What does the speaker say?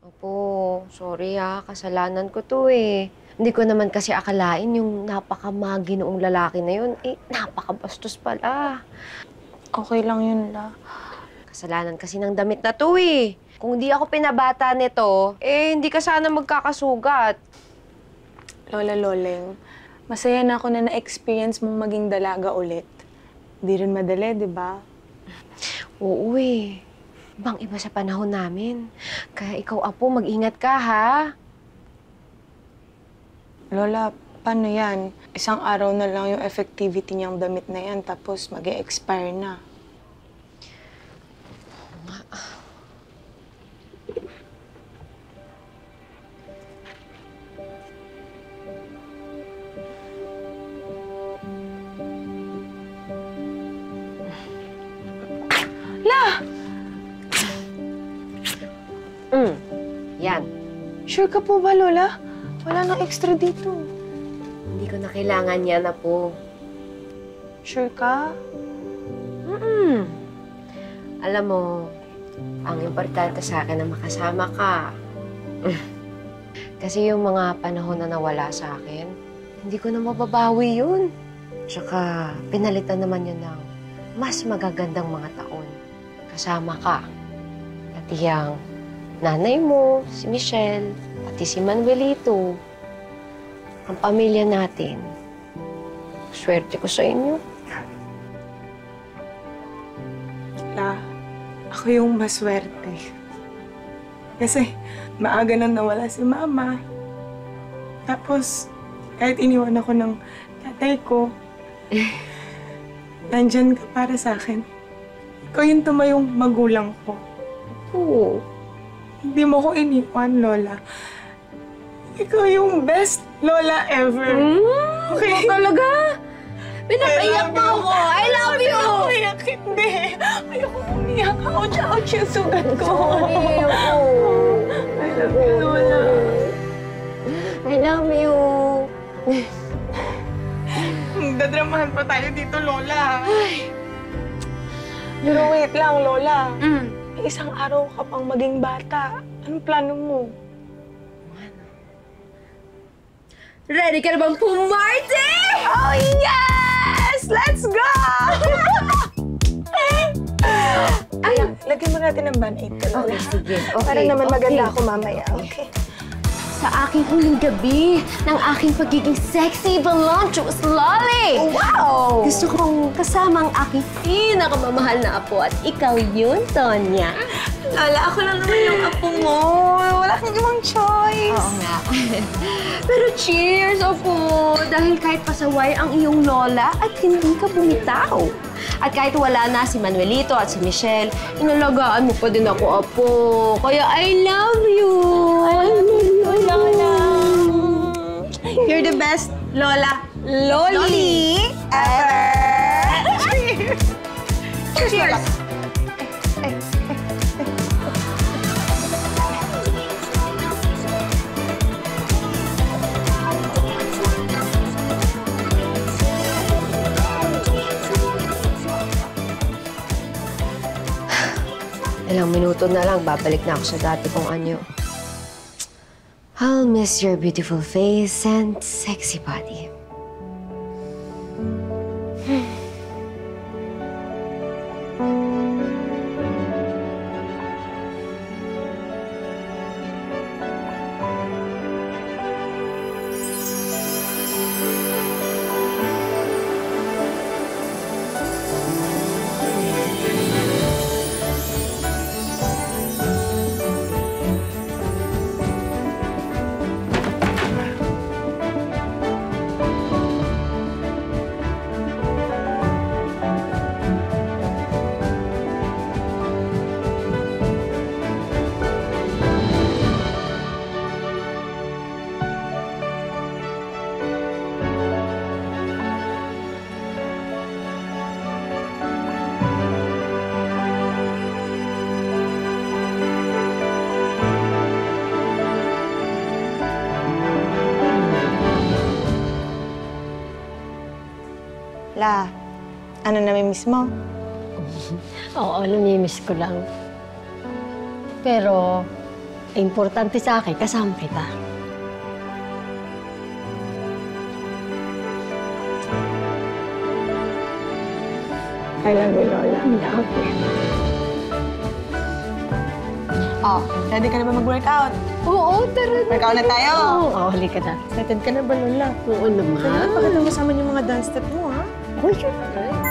Opo, sorry kasalanan ko to eh. Hindi ko naman kasi akalain yung napakamagi noong lalaki na yun. Napakabastos pala. Okay lang yun, La. Kasalanan kasi ng damit na to eh. Kung di ako pinabata nito, hindi ka sana magkakasugat. Lola Loleng, masaya na ako na na-experience mong maging dalaga ulit. Di rin madali, di ba? Oo eh. Ibang-iba sa panahon namin. Kaya ikaw, Apo, mag-ingat ka, ha? Lola, paano yan? Isang araw na lang yung effectivity niyang damit na yan, tapos mag-e-expire na. La! Yan. Sure ka po ba, Lola? Wala nang extra dito. Hindi ko na kailangan yan, Apo. Sure ka? Alam mo, ang importante sa akin na makasama ka. Kasi yung mga panahon na nawala sa akin, hindi ko na mababawi yun. Tsaka, pinalitan naman yun ng mas magagandang mga taon. Kasama ka. Pati yung nanay mo, si Michelle, pati si Manuelito. Ang pamilya natin. Swerte ko sa inyo. La, ako yung maswerte. Kasi maaga nang nawala si Mama. Tapos, kahit iniwan ako ng tatay ko, nandyan ka para sa akin. Ikaw yung tumayong magulang ko. Oo. Hindi mo ko iniwan, Lola. Ikaw yung best Lola ever. Okay? Talaga? Pinapaiyak mo ako! I love you! Ako iyak, hindi. Ayoko umiyak. Ouch yung sugat ko. Sorry ako. I love you, Lola. I love you. Dadramahan pa tayo dito, Lola. Pero wait lang, Lola. Isang araw ka pang maging bata. Anong plano mo? Ready ka na bang pumarty? Oh, yes! Let's go! Ay, lagyan mo natin ng band-aid ko, Lola. Okay, sige. Okay, Para naman maganda okay. ako mamaya. Okay. Sa aking huling gabi ng aking pagiging sexy, voluptuous lolly! Wow! Gusto kong kasama ang aking pinakamamahal na apo at ikaw yun, Tonya. Lola, ako lang naman yung apo mo. Wala kang ibang choice. Oo nga. Pero cheers, Opo! Dahil kahit pasaway ang iyong lola at hindi ka bumitaw. At kahit wala na si Manuelito at si Michelle, inalagaan mo pa din ako, Apo. Kaya I love you! I love you! Lola! You're the best Lola Loli ever! Cheers! Cheers! Ilang minuto na lang, babalik na ako sa dati kong anyo. I'll miss your beautiful face and sexy body. La, ano namimiss mo? Oo, namimiss ko lang. Pero, Importante sa akin, kasama kita. I love you, Lola. Oh, ready ka na ba mag-workout? Oo, tara na. Workout na tayo. Oo, halika na. Excited ka na ba, Lola? Oo naman. Kailangan pa ka lang kasama yung mga dance step mo, ha? Oh, sure.